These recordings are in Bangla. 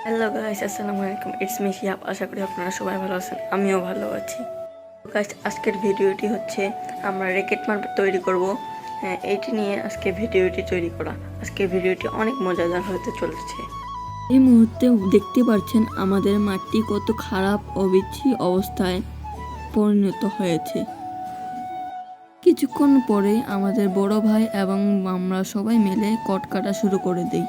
হ্যালো গাইস, আসসালামু আলাইকুম। It's me Shihab. আশা করি আপনারা সবাই ভালো আছেন, আমিও ভালো আছি। গাইস, আজকের ভিডিওটি হচ্ছে আমরা র্যাকেট মার্বেল তৈরি করব। হ্যাঁ, এইটি নিয়ে আজকে ভিডিওটি তৈরি করা। আজকের ভিডিওটি অনেক মজাদার হতে চলেছে। এই মুহূর্তে দেখতে পাচ্ছেন আমাদের মাঠটি কত খারাপ ও বিচ্ছিরি অবস্থায় পরিণত হয়েছে। কিছুক্ষণ পরে আমাদের বড় ভাই এবং আমরা সবাই মিলে কট কাটা শুরু করে দিই।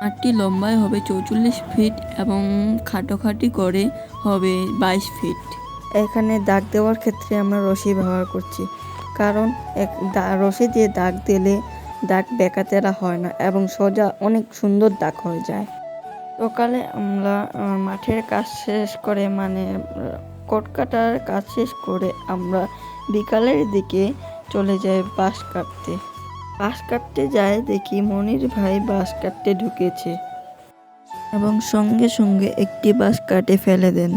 মাঠটি লম্বায় হবে 44 ফিট এবং খাটোখাটি করে হবে 22 ফিট। এখানে দাগ দেওয়ার ক্ষেত্রে আমরা রশি ব্যবহার করছি, কারণ রশি দিয়ে দাগ দিলে দাগ বেঁকাতেরা হয় না এবং সোজা অনেক সুন্দর দাগ হয়ে যায়। সকালে আমরা মাঠের কাজ শেষ করে কট কাটার কাজ শেষ করে আমরা বিকালের দিকে চলে যাই বাঁশ কাটতে। বাঁশ কাটতে যায় দেখি মনির ভাই বাঁশ কাটতে ঢুকেছে এবং সঙ্গে সঙ্গে একটি বাঁশ কাটে ফেলে দেন।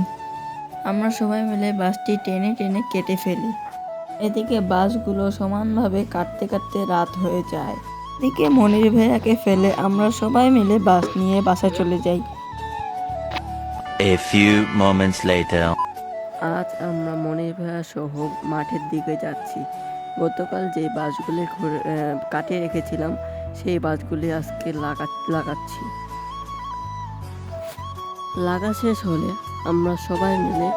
আমরা সবাই মিলে বাঁশটি টেনে টেনে কেটে ফেলি। এদিকে বাঁশগুলো সমানভাবে কাটতে কাটতে রাত হয়ে যায়। এদিকে মনির ভাইয়াকে ফেলে আমরা সবাই মিলে বাঁশ নিয়ে বাসায় চলে যাই। A few moments later. আজ আমরা মনির ভাইয়া সহ মাঠের দিকে যাচ্ছি। গতকাল যে বাঁশগুলি কাটিয়ে রেখেছিলাম সেই বাঁশগুলি আজকে লাগাচ্ছি। লাগা শেষ হলে আমরা সবাই মিলে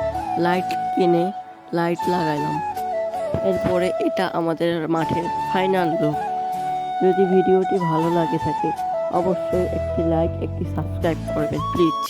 লাইট কিনে লাইট লাগাইলাম। এরপরে এটা আমাদের মাঠের ফাইনাল লুক। যদি ভিডিওটি ভালো লাগে থাকে অবশ্যই একটি লাইক, একটি সাবস্ক্রাইব করবেন প্লিজ।